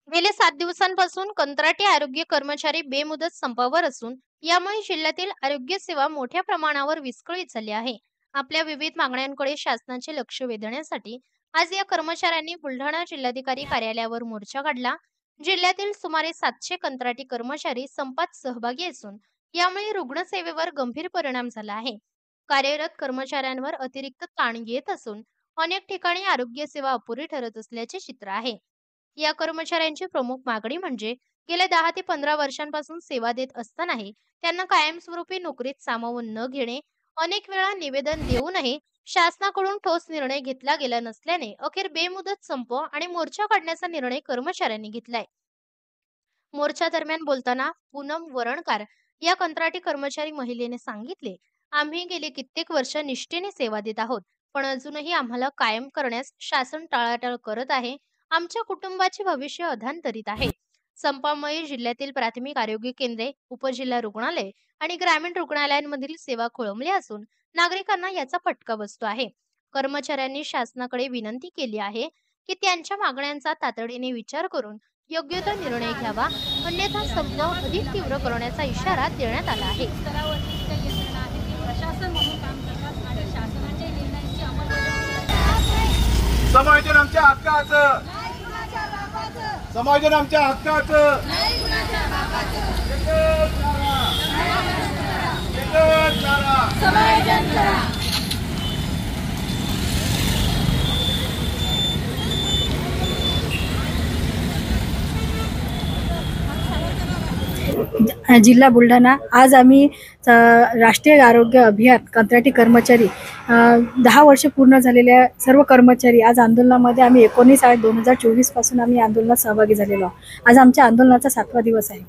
गेले 7 दिवसांपासून कंत्राटी आरोग्य कर्मचारी बेमुदत संपावर असून यामुळे जिल्ह्यातील आरोग्य सेवा मोठ्या प्रमाणावर विस्कळीत झाली आहे। आपल्या विविध मागण्यांकडे शासनाचे लक्ष वेधण्यासाठी आज या कर्मचाऱ्यांनी बुलढाणा जिल्हाधिकारी कार्यालयावर मोर्चा काढला। जिल्ह्यातील सुमारे 700 कंत्राटी कर्मचारी संपात सहभागी असून यामुळे रुग्णसेवेवर गंभीर परिणाम झाला आहे। कार्यरत कर्मचाऱ्यांवर अतिरिक्त ताण येत असून अनेक ठिकाणी आरोग्य सेवा अपुरी ठरत असल्याचे चित्र आहे। या कर्मचाऱ्यांची प्रमुख मागणी म्हणजे गेल्या 10 ते 15 वर्षांपासून सेवा देत असतानाही त्यांना कायमस्वरूपी नोकरीत सामावून न घेणे, अनेक वेळा निवेदन देऊनही शासनाकडून ठोस निर्णय घेतला गेला नसल्याने अखेर बेमुदत संप आणि मोर्चा काढण्याचा निर्णय कर्मचाऱ्यांनी घेतलाय। मोर्चा दरम्यान बोलताना पूनम वरणकार या कंत्राटी कर्मचारी महिलेने सांगितले, आम्ही गेली कित्येक वर्ष निष्ठेने सेवा देत आहोत, पण अजूनही आम्हाला कायम करण्यास शासन टाळाटाळ करत आहे। आमच्या कुटुंबाचे भविष्य अधांतरित आहे। संपामुळे जिल्ह्यातील प्राथमिक आरोग्य केंद्रे, उपजिल्हा रुग्णालय आणि ग्रामीण रुग्णालयांमधील सेवा खोळंबल्या असून नागरिकांना याचा फटका बसतो आहे। कर्मचाऱ्यांनी शासनाकडे विनंती केली आहे की त्यांच्या मागण्यांचा तातडीने विचार करून योग्य तो निर्णय घ्यावा, अन्यथा संप अधिक तीव्र करण्याचा इशारा देण्यात आला आहे। समायोजन आमच्या हक्काचं, समायोजन आमच्या हक्काचं, समायोजन करा। जिल्हा बुलढाणा आज आम्ही राष्ट्रीय आरोग्य अभियान कंत्राटी कर्मचारी 10 वर्ष पूर्ण झालेल्या सर्व कर्मचारी आज आंदोलनामध्ये आम्ही 19/8/2024 पासून आम्ही आंदोलनात सहभागी झालेलो आहोत। आज आमच्या आंदोलनाचा 7वा दिवस आहे।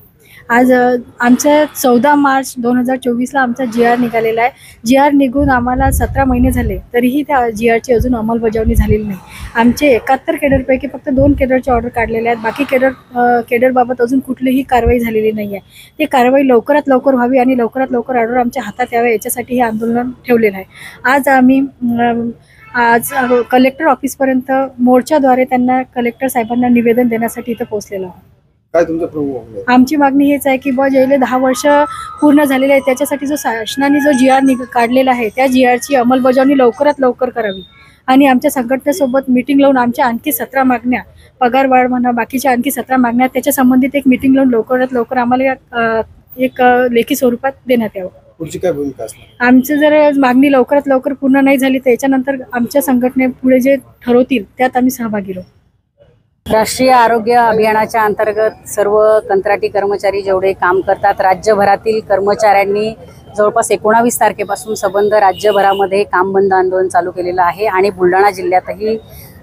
आज आमच्या 14 मार्च 2024ला आमचा GR निघालेला आहे। GR निघून आम्हाला 17 महिने झाले, तरीही त्या GRची अजून अंमलबजावणी झालेली नाही। आमचे 71 केडरपैकी फक्त 2 केडरचे ऑर्डर काढलेले आहेत। बाकी केडरबाबत अजून कुठलीही कारवाई झालेली नाही आहे। ती कारवाई लवकरात लवकर व्हावी आणि लवकरात लवकर ऑर्डर आमच्या हातात यावे याच्यासाठी हे आंदोलन ठेवलेलं आहे। आज आम्ही कलेक्टर ऑफिसपर्यंत मोर्चाद्वारे त्यांना कलेक्टर साहेबांना निवेदन देण्यासाठी इथं पोहोचलेलो आहोत। काय तुमचं प्रमुख आमची मागणी हेच आहे की गेले 10 वर्ष पूर्ण झालेले आहेत, त्याच्यासाठी जो शासनाने जो GR काढलेला आहे त्या GRची अंमलबजावणी लवकरात लवकर करावी आणि आमच्या संघटनेसोबत मीटिंग लावून आमच्या आणखी 17 मागण्या, पगारवाढ म्हणा, बाकीच्या आणखी 17 मागण्या, त्याच्या संबंधित एक मीटिंग लावून लवकरात लवकर आम्हाला एक लेखी स्वरूपात देण्यात यावं। पुढची काय भूमिका असणार? आमची जर मागणी लवकरात लवकर पूर्ण नाही झाली तर याच्यानंतर आमच्या संघटने पुढे जे ठरवतील त्यात आम्ही सहभागी राहू। राष्ट्रीय आरोग्य अभियानाच्या अंतर्गत सर्व कंत्राटी कर्मचारी जेवढे काम करतात, राज्यभरातील कर्मचाऱ्यांनी जवळपास 19 तारखेपासून संबंध राज्यभरामध्ये काम बंद आंदोलन चालू केलेलं आहे आणि बुलढाणा जिल्ह्यातही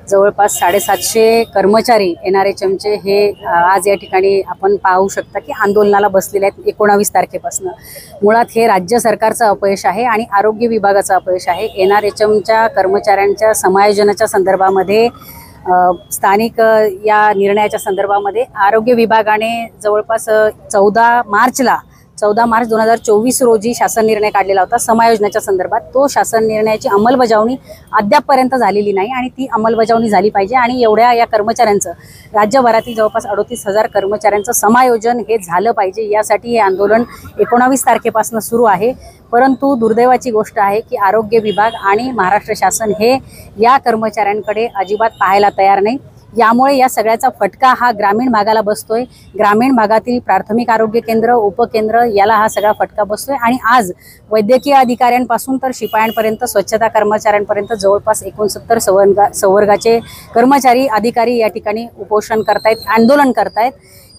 जवळपास 750 कर्मचारी NRHMचे हे आज या ठिकाणी आपण पाहू शकता की आंदोलनाला बसलेले आहेत 19 तारखेपासून। मुळात हे राज्य सरकारचं अपयश आहे आणि आरोग्य विभागाचं अपयश आहे। NRHMच्या कर्मचाऱ्यांच्या समायोजनाच्या संदर्भामध्ये स्थानिक या निर्णयाच्या संदर्भामध्ये आरोग्य विभागाने जवळपास 14 मार्च 2024 रोजी शासन निर्णय काढलेला होता समायोजनाच्या संदर्भात। तो शासन निर्णयाची अंमलबजावणी अद्यापपर्यंत झालेली नाही आणि ती अंमलबजावणी झाली पाहिजे आणि एवढ्या या कर्मचाऱ्यांचं, राज्यभरातील जवळपास 38,000 कर्मचाऱ्यांचं समायोजन हे झालं पाहिजे, यासाठी हे आंदोलन 19 तारखेपासून सुरू आहे। परंतु दुर्दैवाची गोष्ट आहे की आरोग्य विभाग आणि महाराष्ट्र शासन हे या कर्मचाऱ्यांकडे अजिबात पाहायला तयार नाही। यामुळे या सगळ्याचा फटका हा ग्रामीण भागाला बसतोय। ग्रामीण भागातील प्राथमिक आरोग्य केंद्र, उपकेंद्र याला हा सगळा फटका बसतोय आणि आज वैद्यकीय अधिकाऱ्यांपासून तर शिपायांपर्यंत, स्वच्छता कर्मचाऱ्यांपर्यंत जवळपास 69 संवर्गाचे कर्मचारी, अधिकारी या ठिकाणी उपोषण करतायत, आंदोलन करतायत।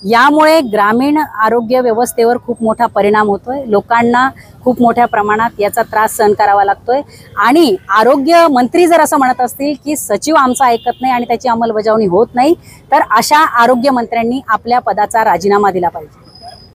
यामुळे ग्रामीण आरोग्य व्यवस्थेवर खूप मोठा परिणाम होतोय। लोकांना खूप मोठ्या प्रमाणात याचा त्रास सहन करावा लागतोय आणि आरोग्य मंत्री जर असं म्हणत असतील की सचिव आमचा ऐकत नाही आणि त्याची अंमलबजावणी होत नाही, तर अशा आरोग्य मंत्र्यांनी आपल्या पदाचा राजीनामा दिला पाहिजे।